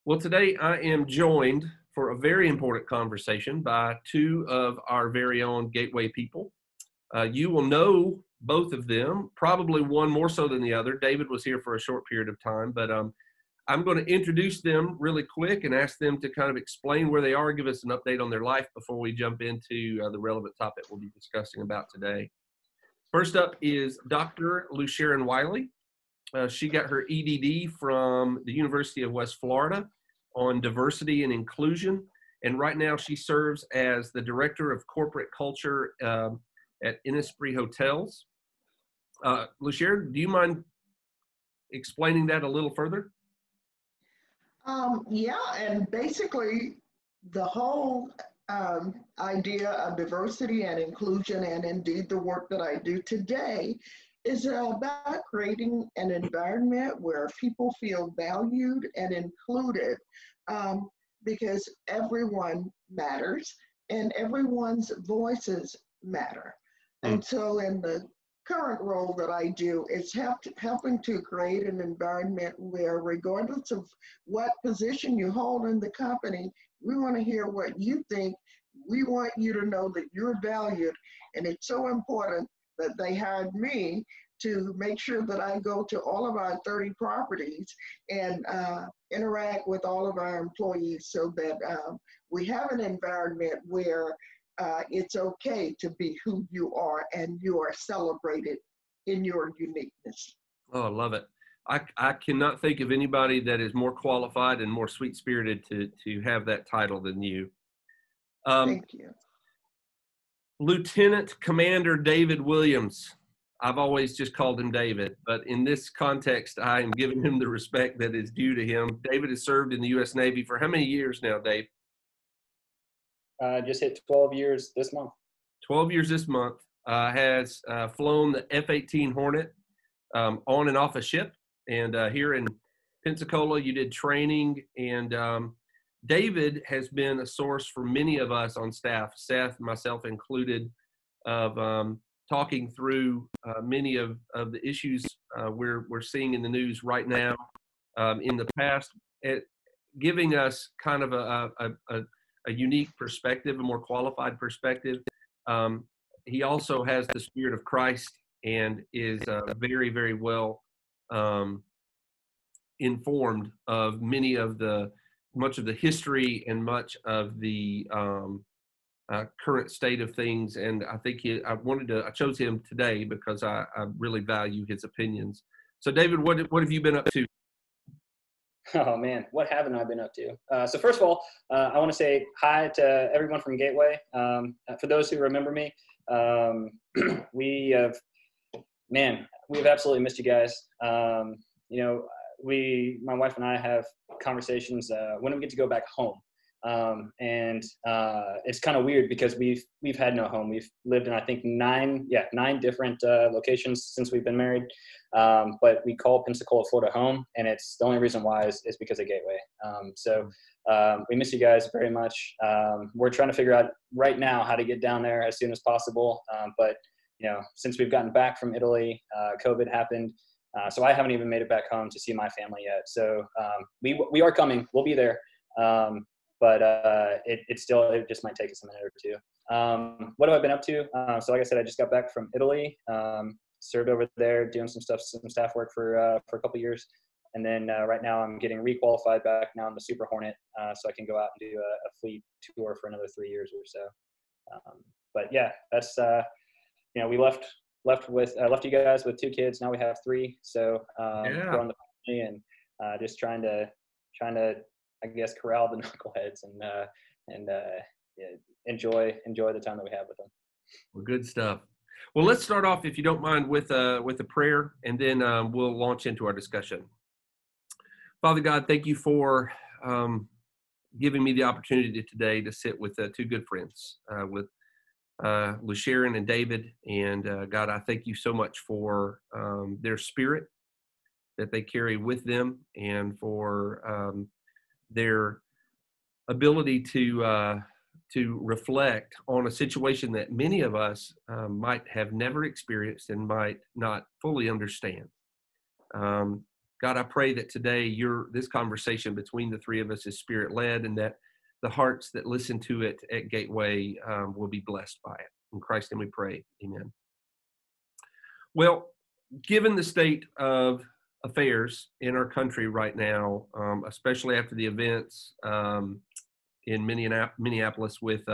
Well, today I am joined for a very important conversation by two of our very own Gateway people. You will know both of them, probably one more so than the other. David was here for a short period of time, but I'm going to introduce them really quick and ask them to kind of explain where they are, give us an update on their life before we jump into the relevant topic we'll be discussing about today. First up is Dr. Lusharon Wiley. She got her EDD from the University of West Florida on diversity and inclusion. And right now she serves as the Director of Corporate Culture at Innisfree Hotels. Lusharon, do you mind explaining that a little further? Yeah, and basically the whole idea of diversity and inclusion, and indeed the work that I do today, is about creating an environment where people feel valued and included, because everyone matters and everyone's voices matter. And so in the current role that I do, it's helping to create an environment where, regardless of what position you hold in the company, we want to hear what you think. We want you to know that you're valued. And it's so important that they hired me to make sure that I go to all of our 30 properties and interact with all of our employees so that we have an environment where it's okay to be who you are and you are celebrated in your uniqueness. Oh, I love it. I cannot think of anybody that is more qualified and more sweet-spirited to have that title than you. Thank you. Lieutenant Commander David Williams. I've always just called him David, but in this context, I am giving him the respect that is due to him. David has served in the U.S. Navy for how many years now, Dave? Just hit 12 years this month. 12 years this month. Has flown the F-18 Hornet on and off a ship. And here in Pensacola, you did training. And David has been a source for many of us on staff, Seth, myself included, of talking through many of the issues we're seeing in the news right now. In the past, giving us kind of a unique perspective, a more qualified perspective. He also has the Spirit of Christ and is very, very well informed of much of the history and much of the current state of things. And I think I chose him today because I really value his opinions. So David, what have you been up to? Oh man, what haven't I been up to? So first of all, I want to say hi to everyone from Gateway. For those who remember me, we've absolutely missed you guys. My wife and I have conversations when we get to go back home. And it's kind of weird because we've had no home. We've lived in, I think, nine different locations since we've been married. But we call Pensacola, Florida home, and it's the only reason why is because of Gateway. So we miss you guys very much. We're trying to figure out right now how to get down there as soon as possible. But since we've gotten back from Italy, COVID happened. So I haven't even made it back home to see my family yet. So we are coming. We'll be there. But it just might take us a minute or two. What have I been up to? So like I said, I just got back from Italy, served over there doing some staff work for a couple years. And then right now I'm getting requalified back now in the Super Hornet, so I can go out and do a fleet tour for another 3 years or so. But yeah, that's, we left you guys with 2 kids. Now we have 3. So we're on the family and just trying to, I guess, corral the knuckleheads and enjoy the time that we have with them. Well, good stuff. Well, let's start off, if you don't mind, with a prayer, and then we'll launch into our discussion. Father God, thank you for giving me the opportunity today to sit with 2 good friends, with Lusharon and David. And God, I thank you so much for their spirit that they carry with them, and for their ability to reflect on a situation that many of us might have never experienced and might not fully understand. God, I pray that today this conversation between the three of us is Spirit-led, and that the hearts that listen to it at Gateway will be blessed by it. In Christ's name we pray. Amen. Well, given the state of affairs in our country right now, especially after the events in Minneapolis with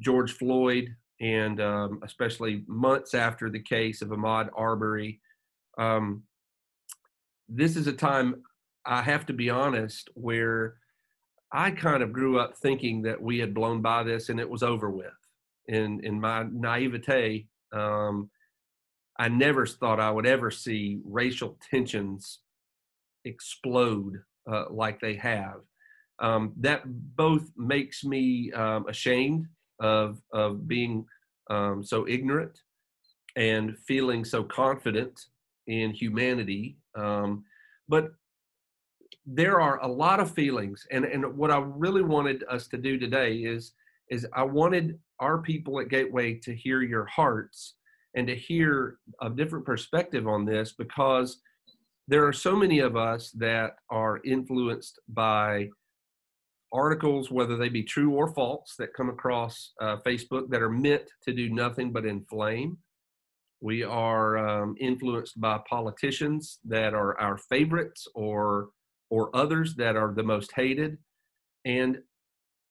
George Floyd, and especially months after the case of Ahmaud Arbery, this is a time, I have to be honest, where I kind of grew up thinking that we had blown by this and it was over with. In my naivete, I never thought I would ever see racial tensions explode like they have. That both makes me ashamed of being so ignorant and feeling so confident in humanity. But there are a lot of feelings, and what I really wanted us to do today is I wanted our people at Gateway to hear your hearts and to hear a different perspective on this, because there are so many of us that are influenced by articles, whether they be true or false, that come across Facebook that are meant to do nothing but inflame. We are influenced by politicians that are our favorites, or others that are the most hated. And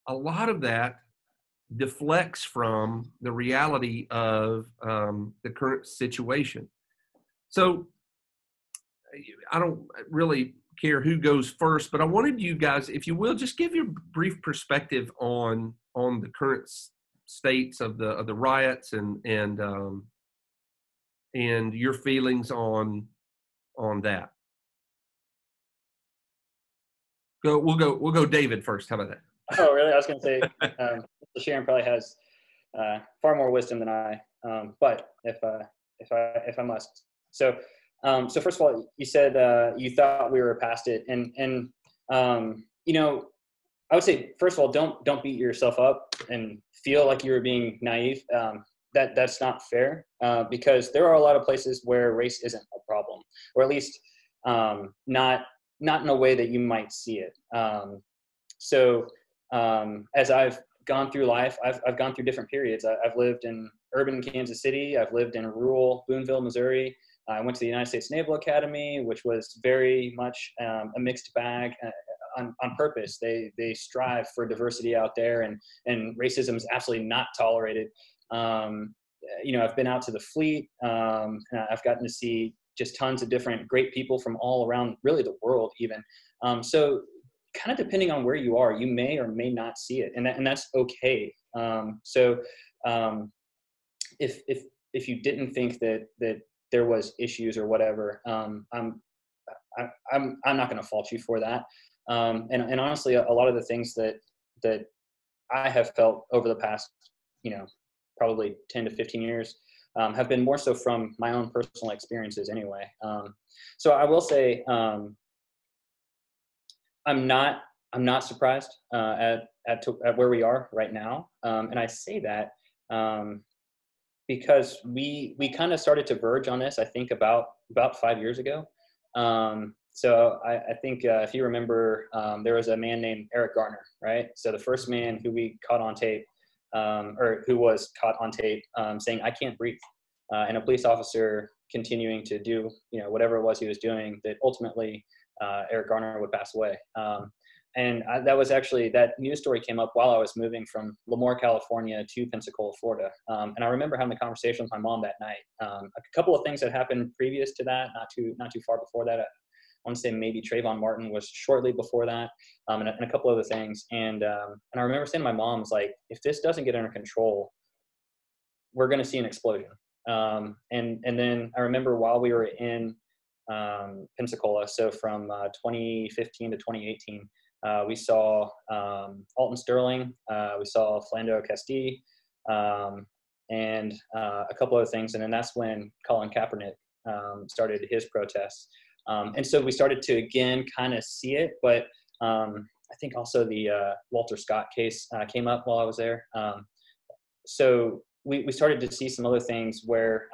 a lot of that deflects from the reality of the current situation. So I don't really care who goes first, but I wanted you guys, if you will, just give your brief perspective on the current states of the riots and your feelings on that. We'll go David first. How about that? Oh, really? I was going to say, Lusharon probably has far more wisdom than I. But if I must, so first of all, you said you thought we were past it, and you know, I would say first of all, don't beat yourself up and feel like you were being naive. That's not fair, because there are a lot of places where race isn't a problem, or at least not in a way that you might see it. As I've gone through life, I've gone through different periods. I've lived in urban Kansas City. I've lived in rural Boonville, Missouri. I went to the United States Naval Academy, which was very much a mixed bag on purpose. They strive for diversity out there, and racism is absolutely not tolerated. You know, I've been out to the fleet, and I've gotten to see just tons of different great people from all around, really the world even. So kind of depending on where you are, you may or may not see it, and that's okay. If you didn't think that there was issues or whatever, I'm not going to fault you for that. And honestly, a lot of the things that I have felt over the past, probably 10 to 15 years, have been more so from my own personal experiences anyway. So I will say, I'm not surprised at where we are right now, and I say that because we kind of started to verge on this, I think about 5 years ago. So I think if you remember, there was a man named Eric Garner, right? So the first man who we caught on tape, or who was caught on tape saying, "I can't breathe," and a police officer continuing to do whatever it was he was doing, that ultimately Eric Garner would pass away. And that was actually, that news story came up while I was moving from Lemoore, California to Pensacola, Florida. And I remember having a conversation with my mom that night. A couple of things that happened previous to that, not too far before that. I want to say maybe Trayvon Martin was shortly before that, and a couple other things. And I remember saying to my mom, was like, if this doesn't get under control, we're going to see an explosion. And then I remember while we were in Pensacola, so from 2015 to 2018, we saw Alton Sterling, we saw Philando Castile, and a couple other things. And then that's when Colin Kaepernick started his protests. And so we started to, again, kind of see it. But I think also the Walter Scott case came up while I was there. So we started to see some other things where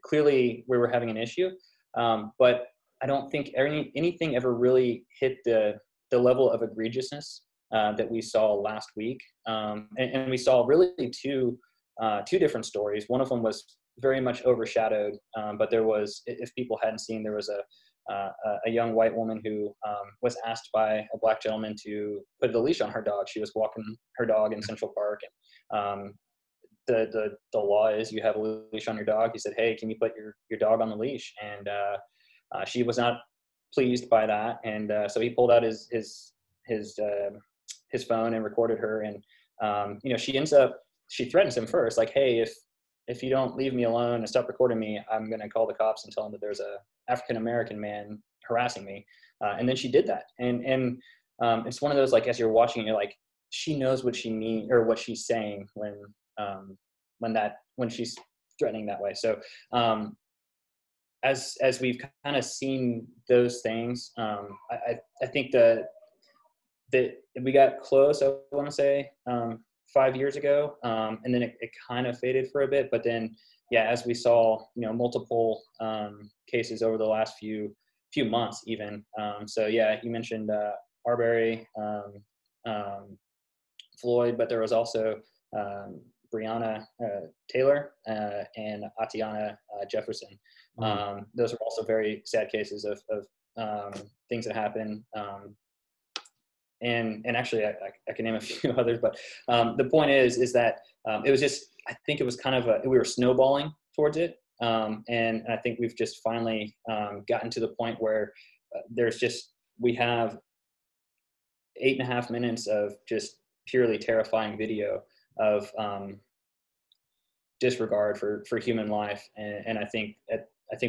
clearly we were having an issue. But I don't think anything ever really hit the level of egregiousness that we saw last week. And we saw really two different stories. One of them was very much overshadowed, but there was, if people hadn't seen, there was a young white woman who was asked by a black gentleman to put a leash on her dog. She was walking her dog in Central Park, and the law is you have a leash on your dog. He said, "Hey, can you put your dog on the leash?" And she was not pleased by that, and so he pulled out his phone and recorded her. And she threatens him first, like, "Hey, if you don't leave me alone and stop recording me, I'm going to call the cops and tell them that there's a African-American man harassing me." And then she did that. And it's one of those, like, as you're watching it, you're like, she knows what she means or what she's saying when she's threatening that way. So as we've kind of seen those things, I think that we got close, I want to say, 5 years ago, and then it kind of faded for a bit. But then, yeah, as we saw, multiple cases over the last few months, even. So yeah, you mentioned Arbery, Floyd, but there was also Breonna Taylor and Atiana Jefferson. Those are also very sad cases of things that happen. And actually, I can name a few others, but the point is that it was just, I think it was kind of we were snowballing towards it, and I think we've just finally gotten to the point where we have 8.5 minutes of just purely terrifying video of disregard for human life, and I think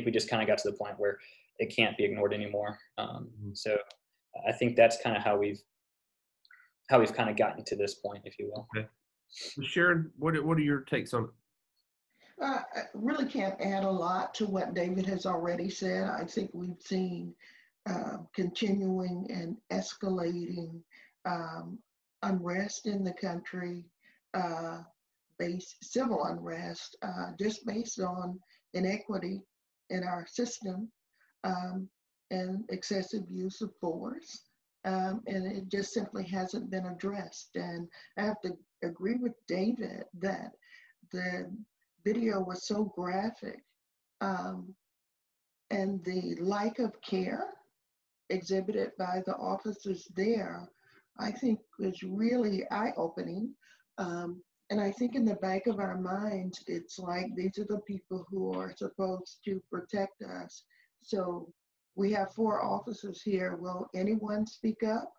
we just kind of got to the point where it can't be ignored anymore. So I think that's kind of how we've kind of gotten to this point, if you will. Okay. Sharon, what are your takes on it? I really can't add a lot to what David has already said. I think we've seen continuing and escalating unrest in the country, civil unrest, just based on inequity in our system and excessive use of force. And it just simply hasn't been addressed. And I have to agree with David that the video was so graphic, and the lack of care exhibited by the officers there, I think was really eye-opening. And I think in the back of our minds, it's like these are the people who are supposed to protect us. So we have 4 officers here. Will anyone speak up?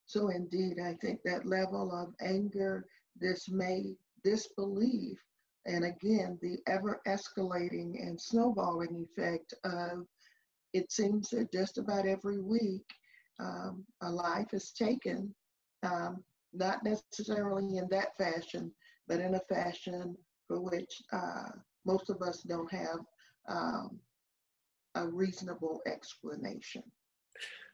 So indeed, I think that level of anger, dismay, disbelief, and again, the ever escalating and snowballing effect of, it seems that just about every week, a life is taken, not necessarily in that fashion, but in a fashion for which most of us don't have a reasonable explanation.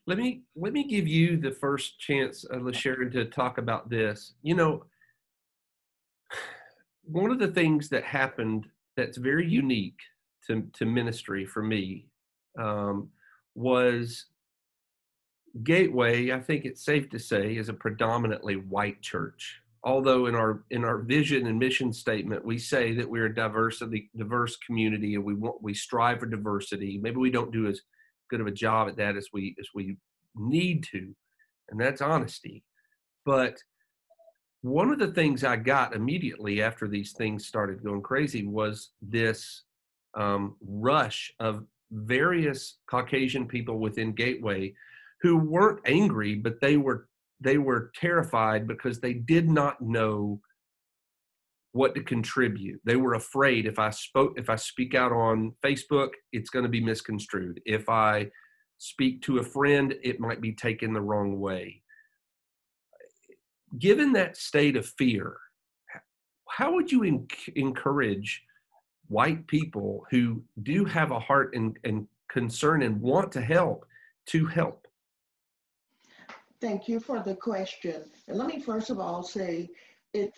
Let me give you the first chance, Lusharon, to talk about this. One of the things that happened that's very unique to ministry for me was Gateway. I think it's safe to say is a predominantly white church. Although in our vision and mission statement we say that we're a diverse community and we strive for diversity. Maybe we don't do as good of a job at that as we need to, and that's honesty. But one of the things I got immediately after these things started going crazy was this rush of various Caucasian people within Gateway who weren't angry, but they were terrified because they did not know what to contribute. They were afraid if I speak out on Facebook, it's going to be misconstrued. If I speak to a friend, it might be taken the wrong way. Given that state of fear, how would you encourage white people who do have a heart and concern and want to help to help? Thank you for the question. And let me first of all say it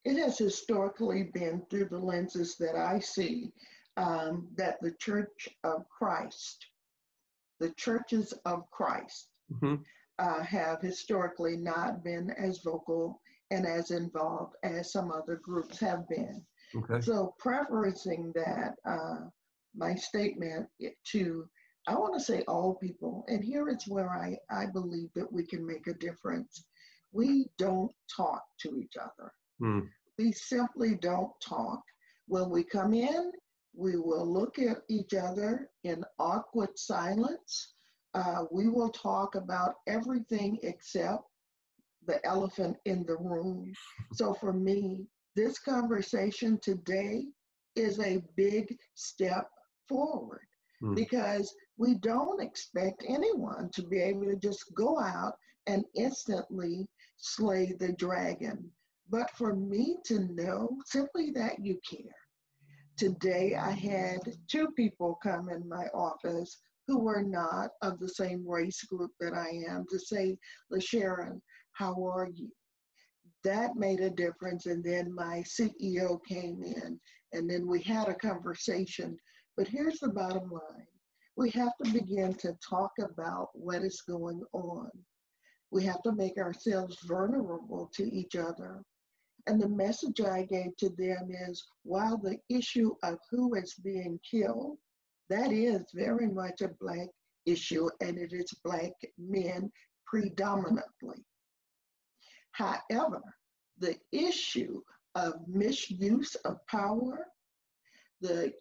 has historically been through the lenses that I see that the Church of Christ the churches of Christ have historically not been as vocal and as involved as some other groups have been. Okay. So preferencing that, my statement to, I want to say all people, and here is where I believe that we can make a difference. We don't talk to each other. We simply don't talk. When we come in, we will look at each other in awkward silence. We will talk about everything except the elephant in the room. So for me, this conversation today is a big step forward because we don't expect anyone to be able to just go out and instantly slay the dragon. But for me to know simply that you care. Today, I had 2 people come in my office who were not of the same race group that I am to say, Lusharon, how are you? That made a difference. And then my CEO came in and then we had a conversation. But here's the bottom line. We have to begin to talk about what is going on. We have to make ourselves vulnerable to each other. And the message I gave to them is, while the issue of who is being killed, that is very much a Black issue, and it is Black men predominantly. However, the issue of misuse of power, the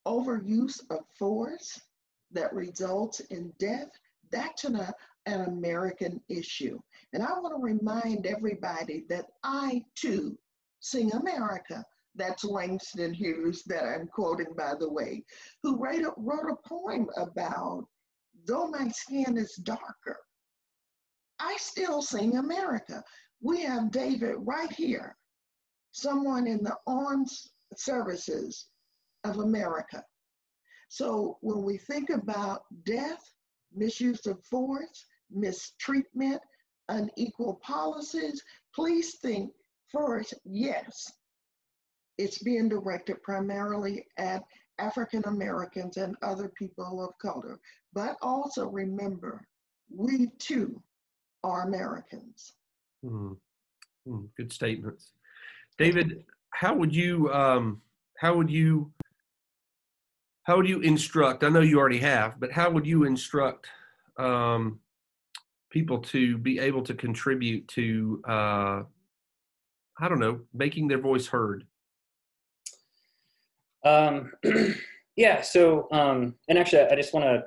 overuse of force that results in death, that's an American issue. And I want to remind everybody that I too sing America. That's Langston Hughes that I'm quoting, by the way, who wrote a poem about, though my skin is darker, I still sing America. We have David right here, someone in the armed services of America. So when we think about death, misuse of force, mistreatment, unequal policies, please think first, yes, it's being directed primarily at African Americans and other people of color. But also remember, we too are Americans. Good statements. David, how would you instruct, I know you already have, but how would you instruct people to be able to contribute to, I don't know, making their voice heard? Yeah, so, and actually I just want to,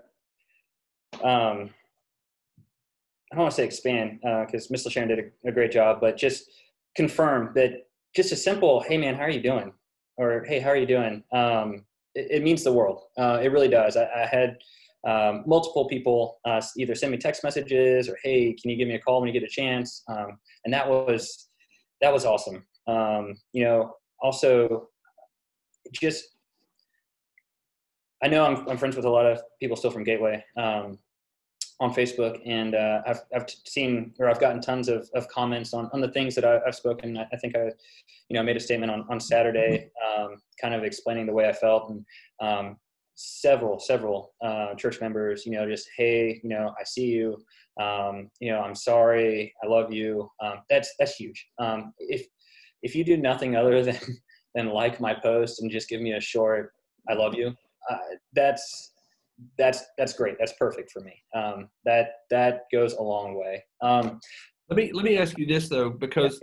I don't want to say expand, because Ms. Lusharon did a great job, but just confirm that just a simple, hey man, how are you doing? Or, hey, how are you doing? It means the world. It really does. I had multiple people either send me text messages or, hey, can you give me a call when you get a chance? And that was awesome. You know, also just, I know I'm friends with a lot of people still from Gateway on Facebook, and I've seen, or I've gotten tons of comments on the things that I've spoken. I think I made a statement on Saturday, kind of explaining the way I felt, and several church members, just, hey, I see you, I'm sorry, I love you. That's huge. If you do nothing other than like my post and just give me a short, I love you, that's great. That's perfect for me. That goes a long way. Let me ask you this though, because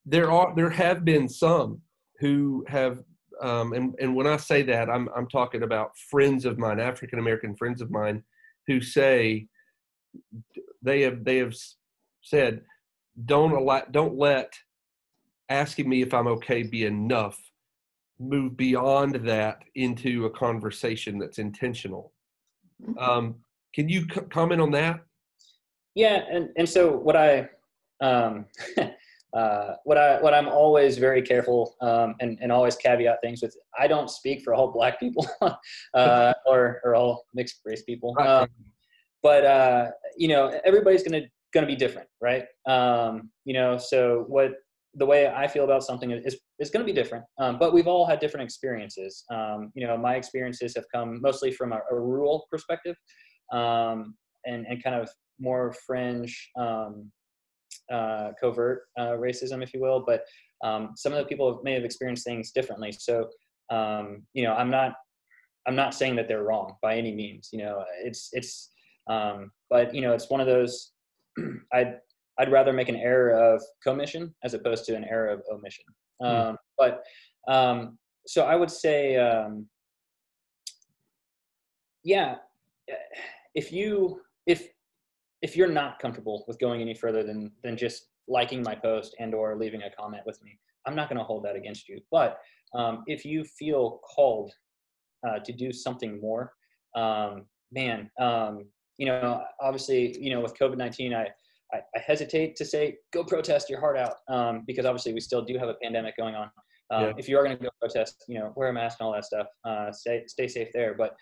there have been some who have, and when I say that, I'm talking about friends of mine, African American friends of mine, who say they have said, don't let asking me if I'm okay be enough. Move beyond that into a conversation that's intentional. Can you comment on that? Yeah, and so what what I'm always very careful and always caveat things with, I don't speak for all Black people or all mixed race people, right. But everybody's gonna be different, right? So the way I feel about something is going to be different. But we've all had different experiences. My experiences have come mostly from a rural perspective, and kind of more fringe, covert racism, if you will. But some of the people may have experienced things differently. So, I'm not saying that they're wrong by any means. But it's one of those. I'd rather make an error of commission as opposed to an error of omission. So I would say, if you're not comfortable with going any further than just liking my post and or leaving a comment with me, I'm not going to hold that against you. But if you feel called to do something more, obviously, with COVID-19, I hesitate to say, go protest your heart out, because obviously we still do have a pandemic going on. If you are going to go protest, wear a mask and all that stuff, stay safe there. But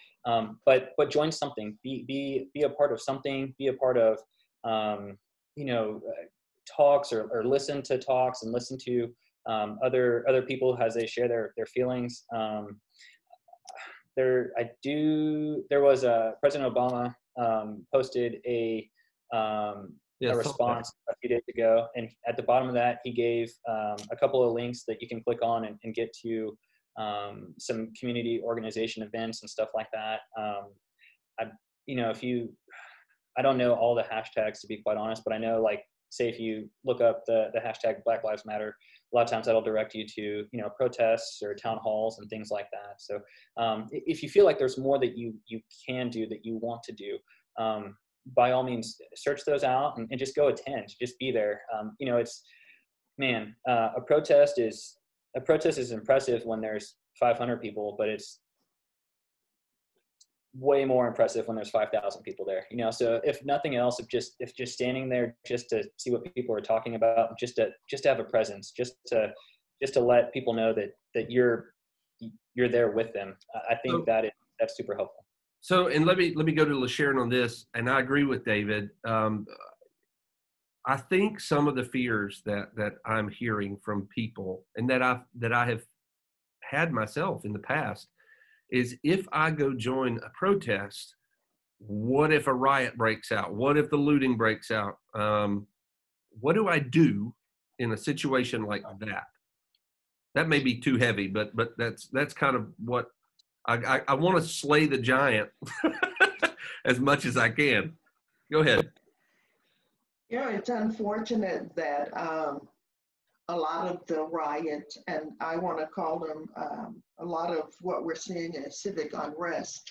join something, be a part of something, be a part of, talks or listen to talks and listen to other people as they share their feelings. There was President Obama posted a response a few days ago, and at the bottom of that he gave a couple of links that you can click on and get to some community organization events and stuff like that. I don't know all the hashtags, to be quite honest, but I know, like, say if you look up the hashtag Black Lives Matter, a lot of times that'll direct you to protests or town halls and things like that. So if you feel like there's more that you can do, that you want to do, by all means, search those out and just go attend. Just be there. A protest is impressive when there's 500 people, but it's way more impressive when there's 5,000 people there. So if nothing else, if just standing there just to see what people are talking about, just to have a presence, just to let people know that you're there with them, I think that's super helpful. So, and let me go to Lusharon on this, and I agree with David. I think some of the fears that I'm hearing from people, and that I have had myself in the past, is if I go join a protest, what if a riot breaks out? What if the looting breaks out? What do I do in a situation like that? That may be too heavy, but that's kind of what I want to slay the giant as much as I can. Go ahead. Yeah, it's unfortunate that a lot of the riots, and I want to call them a lot of what we're seeing as civic unrest,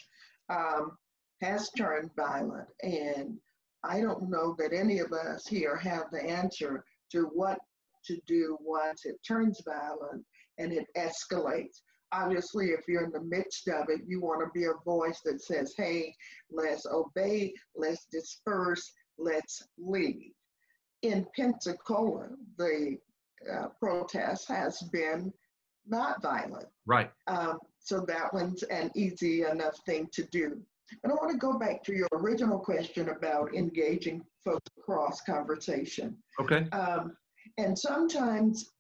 has turned violent. And I don't know that any of us here have the answer to what to do once it turns violent and it escalates. Obviously, if you're in the midst of it, you want to be a voice that says, hey, let's obey, let's disperse, let's leave. In Pensacola, the protest has been not violent. Right. So that one's an easy enough thing to do. And I want to go back to your original question about engaging folks across conversation. Okay. And sometimes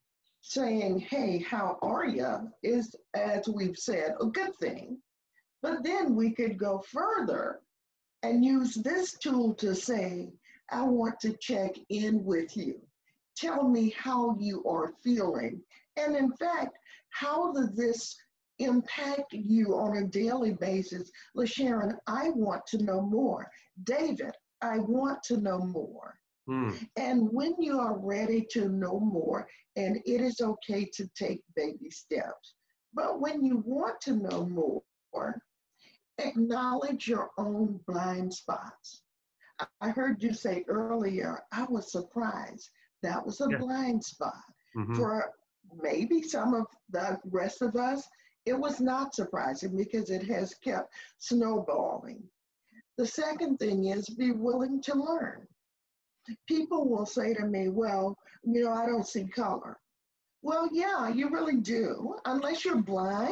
saying, hey, how are you, is, as we've said, a good thing. But then we could go further and use this tool to say, I want to check in with you. Tell me how you are feeling. And in fact, how does this impact you on a daily basis? Lusharon, I want to know more. David, I want to know more. And when you are ready to know more, and it is okay to take baby steps, but when you want to know more, acknowledge your own blind spots. I heard you say earlier, I was surprised. That was a blind spot. For maybe some of the rest of us, it was not surprising because it has kept snowballing. The second thing is be willing to learn. People will say to me, well, I don't see color. Well, yeah, you really do. Unless you're blind,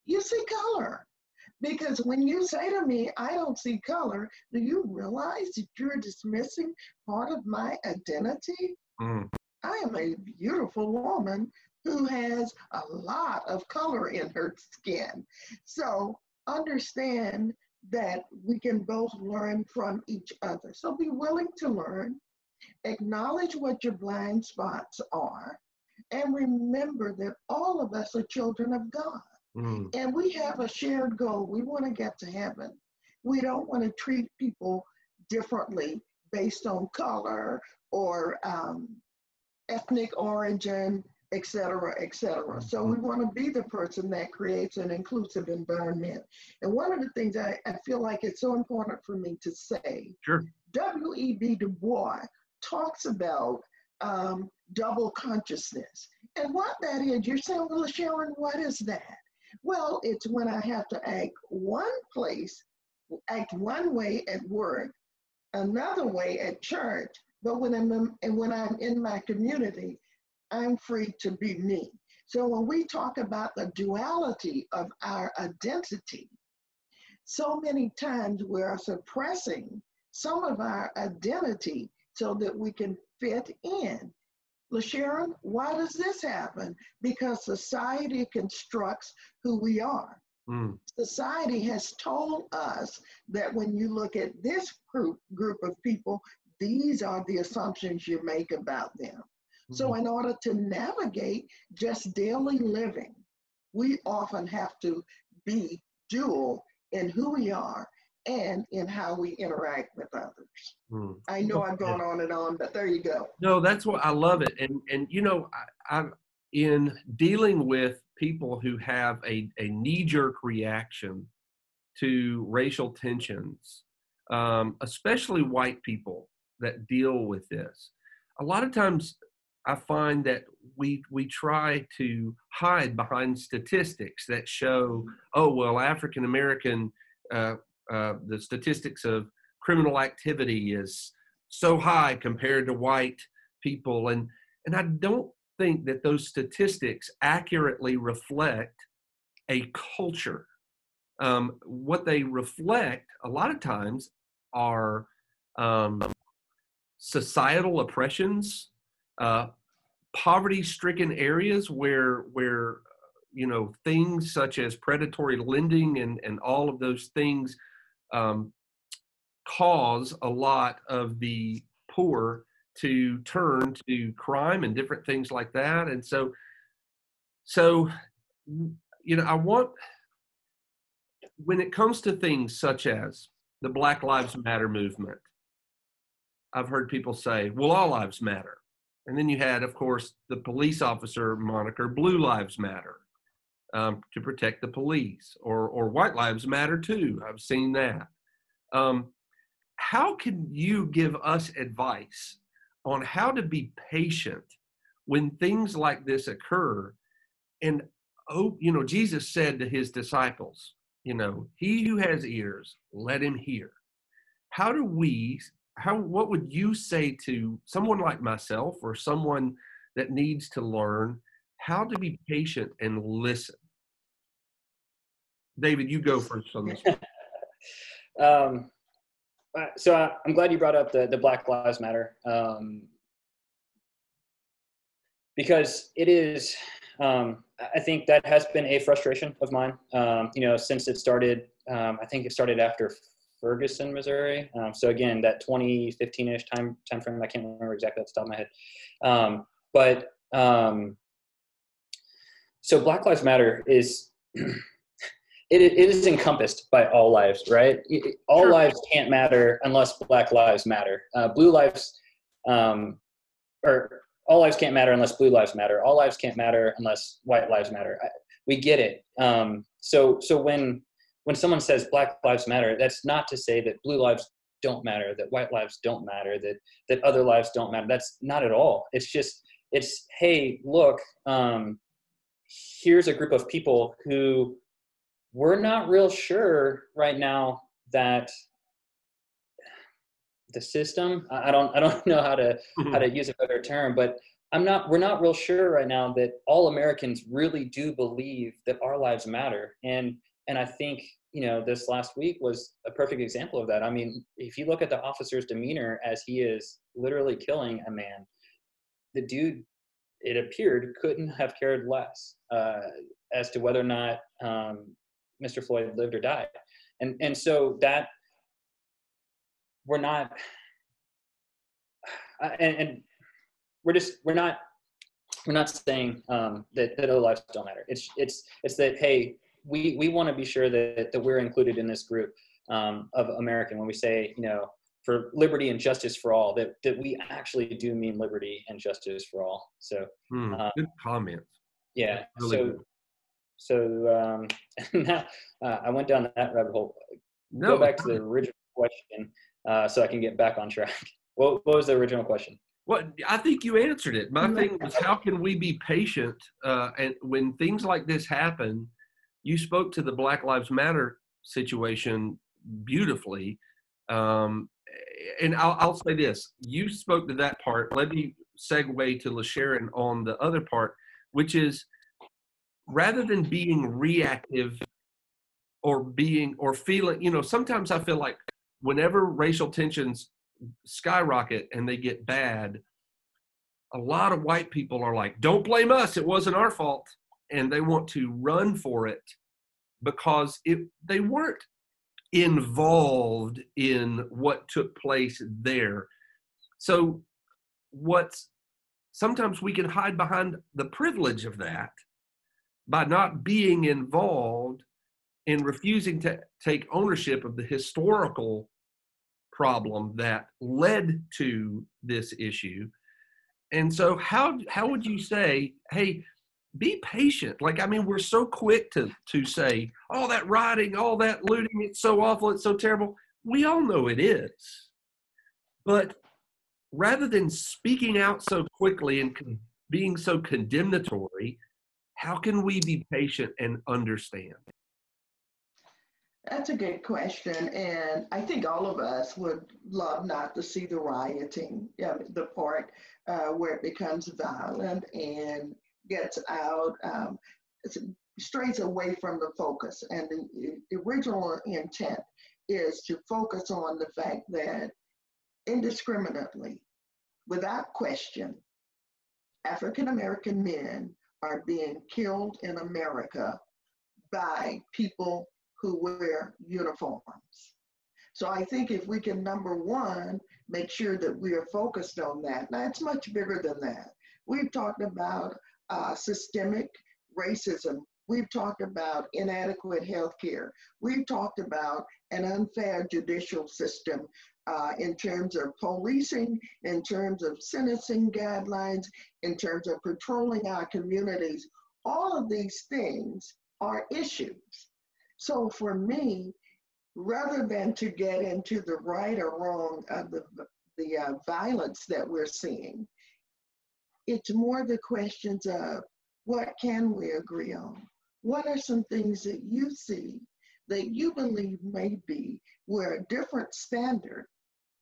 you see color. Because when you say to me, I don't see color, do you realize that you're dismissing part of my identity? I am a beautiful woman who has a lot of color in her skin. So understand that we can both learn from each other. So be willing to learn, acknowledge what your blind spots are, and remember that all of us are children of God. And we have a shared goal. We want to get to heaven. We don't want to treat people differently based on color or ethnic origin, et cetera, et cetera. So we want to be the person that creates an inclusive environment. And one of the things I feel like it's so important for me to say, Sure. W.E.B. Du Bois talks about double consciousness. And what that is, you're saying, well, Lusharon, what is that? Well, it's when I have to act one way at work, another way at church, but when I'm in my community, I'm free to be me. So when we talk about the duality of our identity, so many times we're suppressing some of our identity so that we can fit in. Lusharon, why does this happen? Because society constructs who we are. Society has told us that when you look at this group of people, these are the assumptions you make about them. So in order to navigate just daily living, we often have to be dual in who we are and in how we interact with others. I know I've gone on and on, but there you go. No, that's what I love it. And you know, I'm in dealing with people who have a knee-jerk reaction to racial tensions, especially white people that deal with this. A lot of times I find that we try to hide behind statistics that show, oh, well, African American, the statistics of criminal activity is so high compared to white people. And I don't think that those statistics accurately reflect a culture. What they reflect a lot of times are societal oppressions, poverty-stricken areas where you know, things such as predatory lending and all of those things cause a lot of the poor to turn to crime and different things like that. And so you know, I want, when it comes to things such as the Black Lives Matter movement, I've heard people say, well, all lives matter. And then you had, of course, the police officer moniker, Blue Lives Matter, to protect the police, or White Lives Matter too. I've seen that. How can you give us advice on how to be patient when things like this occur? And, oh, you know, Jesus said to his disciples, you know, he who has ears, let him hear. What would you say to someone like myself or someone that needs to learn how to be patient and listen? David, you go first on this one. So I'm glad you brought up the Black Lives Matter, because it is, I think that has been a frustration of mine, you know, since it started. I think it started after Ferguson, Missouri. So again, that 2015-ish time frame, I can't remember exactly off the top of my head. So Black Lives Matter is, it is encompassed by all lives, right? All lives can't matter unless Black lives matter. Blue lives, or all lives can't matter unless blue lives matter. All lives can't matter unless white lives matter. We get it. So when someone says Black lives matter, that's not to say that blue lives don't matter, that white lives don't matter, that other lives don't matter. That's not at all. It's hey, look, here's a group of people who we're not real sure right now that the system, I don't know how to use a better term, but we're not real sure right now that all Americans really do believe that our lives matter. And I think, you know, this last week was a perfect example of that. I mean, if you look at the officer's demeanor as he is literally killing a man, the dude, it appeared, couldn't have cared less as to whether or not Mr. Floyd lived or died. And so that we're not, and we're not saying that other lives don't matter. It's that, hey, we want to be sure that we're included in this group of American, when we say, you know, for liberty and justice for all, that we actually do mean liberty and justice for all. So good comments. Yeah. Really good. So now I went down that rabbit hole. No, go back to the original question so I can get back on track. What was the original question? Well, I think you answered it. My thing was, how can we be patient? And when things like this happen, you spoke to the Black Lives Matter situation beautifully. And I'll say this, you spoke to that part. Let me segue to Lusharon on the other part, which is, rather than being reactive or feeling, you know, sometimes I feel like whenever racial tensions skyrocket and they get bad, a lot of white people are like, don't blame us, it wasn't our fault. And they want to run for it because they weren't involved in what took place there. So sometimes we can hide behind the privilege of that by not being involved and refusing to take ownership of the historical problem that led to this issue. And so how would you say, hey, be patient? Like, I mean, we're so quick to say, oh, that rioting, all that looting, it's so awful, it's so terrible. We all know it is. But rather than speaking out so quickly and being so condemnatory, how can we be patient and understand? That's a good question. And I think all of us would love not to see the rioting, the part where it becomes violent and gets out, strays away from the focus. And the original intent is to focus on the fact that indiscriminately, without question, African-American men are being killed in America by people who wear uniforms. So I think if we can, number one, make sure that we are focused on that. Now, it's much bigger than that. We've talked about systemic racism. We've talked about inadequate health care. We've talked about an unfair judicial system in terms of policing, in terms of sentencing guidelines, in terms of patrolling our communities. All of these things are issues. So for me, rather than to get into the right or wrong of the violence that we're seeing, it's more the questions of what can we agree on? What are some things that you see that you believe may be where a different standard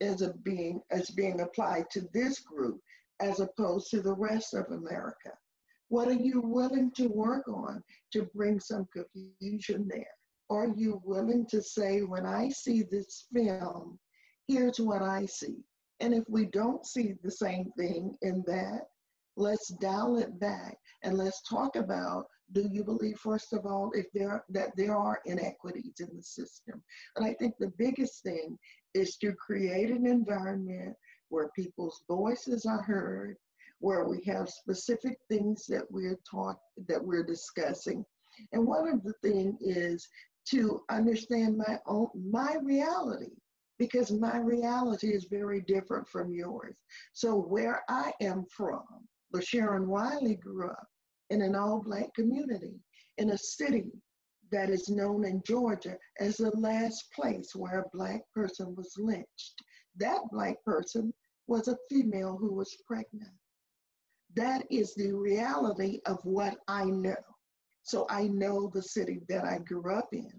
is being applied to this group as opposed to the rest of America? What are you willing to work on to bring some confusion there? Are you willing to say, when I see this film, here's what I see? And if we don't see the same thing in that, let's dial it back and let's talk about, do you believe, first of all, that there are inequities in the system? And I think the biggest thing is to create an environment where people's voices are heard, where we have specific things that we're discussing. And one of the things is to understand my reality, because my reality is very different from yours. So where I am from, Lusharon Wiley grew up in an all-Black community in a city that is known in Georgia as the last place where a Black person was lynched. That Black person was a female who was pregnant. That is the reality of what I know. So I know the city that I grew up in.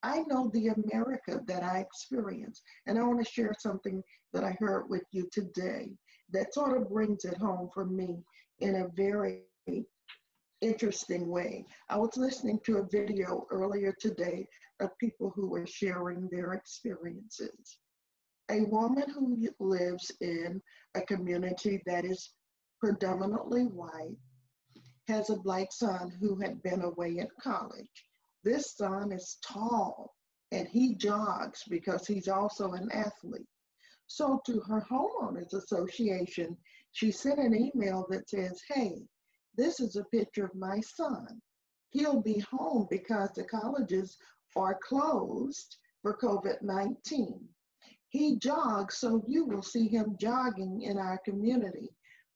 I know the America that I experienced. And I want to share something that I heard with you today that sort of brings it home for me in a very interesting way. I was listening to a video earlier today of people who were sharing their experiences. A woman who lives in a community that is predominantly white, has a black son who had been away at college. This son is tall and he jogs because he's also an athlete. So to her homeowners association, she sent an email that says, hey, this is a picture of my son. He'll be home because the colleges are closed for COVID-19. He jogs, so you will see him jogging in our community.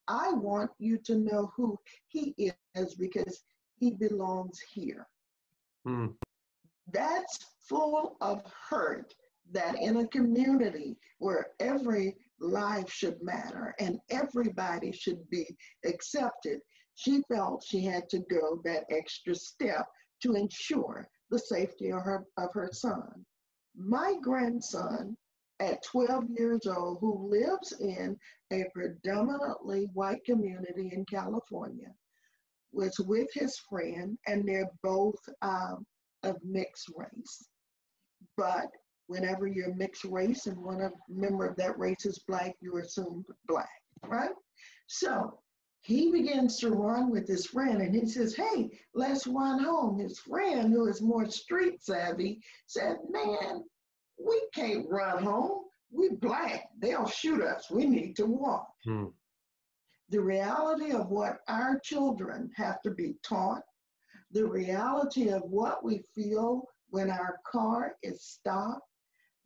I want you to know who he is because he belongs here. That's full of hurt, that in a community where every life should matter and everybody should be accepted, she felt she had to go that extra step to ensure the safety of her son. My grandson, at 12 years old, who lives in a predominantly white community in California, was with his friend, and they're both of mixed race. But whenever you're mixed race and member of that race is black, you assume black, right? So he begins to run with his friend and he says, hey, let's run home. His friend, who is more street savvy, said, man, we can't run home. We black. They'll shoot us. We need to walk. The reality of what our children have to be taught, the reality of what we feel when our car is stopped,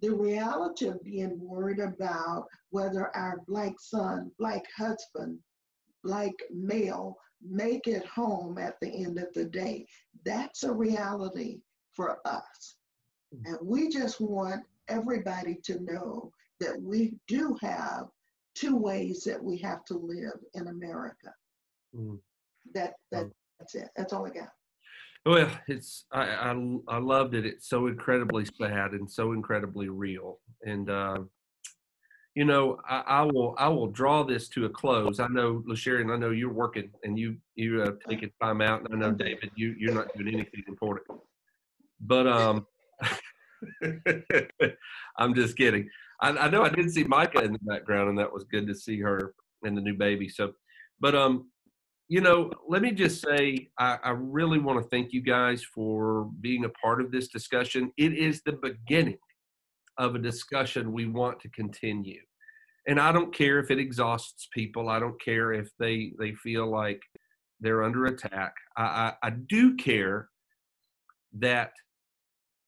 the reality of being worried about whether our black son, black husband, black male make it home at the end of the day. That's a reality for us. And we just want everybody to know that we do have two ways that we have to live in America. That's it. That's all I got. Well, I loved it. It's so incredibly sad and so incredibly real. And you know, I will draw this to a close. I know, Lusharon, I know you're working and you taking time out, and I know, David, you're not doing anything important. But I'm just kidding. I know I did see Micah in the background, and that was good to see her and the new baby. So, but you know, let me just say, I really want to thank you guys for being a part of this discussion. It is the beginning of a discussion we want to continue. And I don't care if it exhausts people. I don't care if they feel like they're under attack. I do care that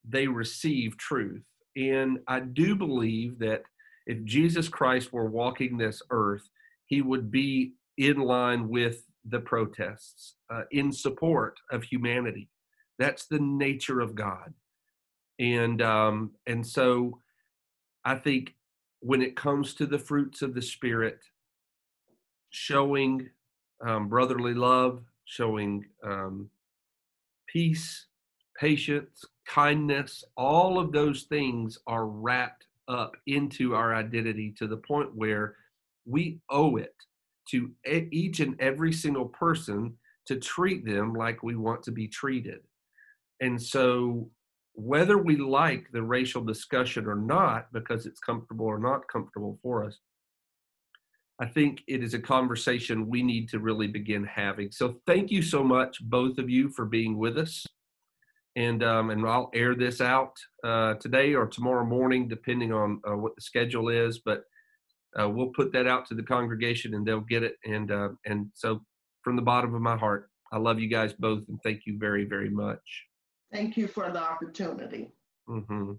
they receive truth. And I do believe that if Jesus Christ were walking this earth, he would be in line with the protests, in support of humanity. That's the nature of God. And so I think when it comes to the fruits of the Spirit, showing brotherly love, showing peace, patience, kindness, all of those things are wrapped up into our identity to the point where we owe it to each and every single person to treat them like we want to be treated. And so whether we like the racial discussion or not, because it's comfortable or not comfortable for us, I think it is a conversation we need to really begin having. So thank you so much, both of you, for being with us. And I'll air this out today or tomorrow morning, depending on what the schedule is. But we'll put that out to the congregation, and they'll get it. And so, from the bottom of my heart, I love you guys both, and thank you very, very much. Thank you for the opportunity. Mm-hmm.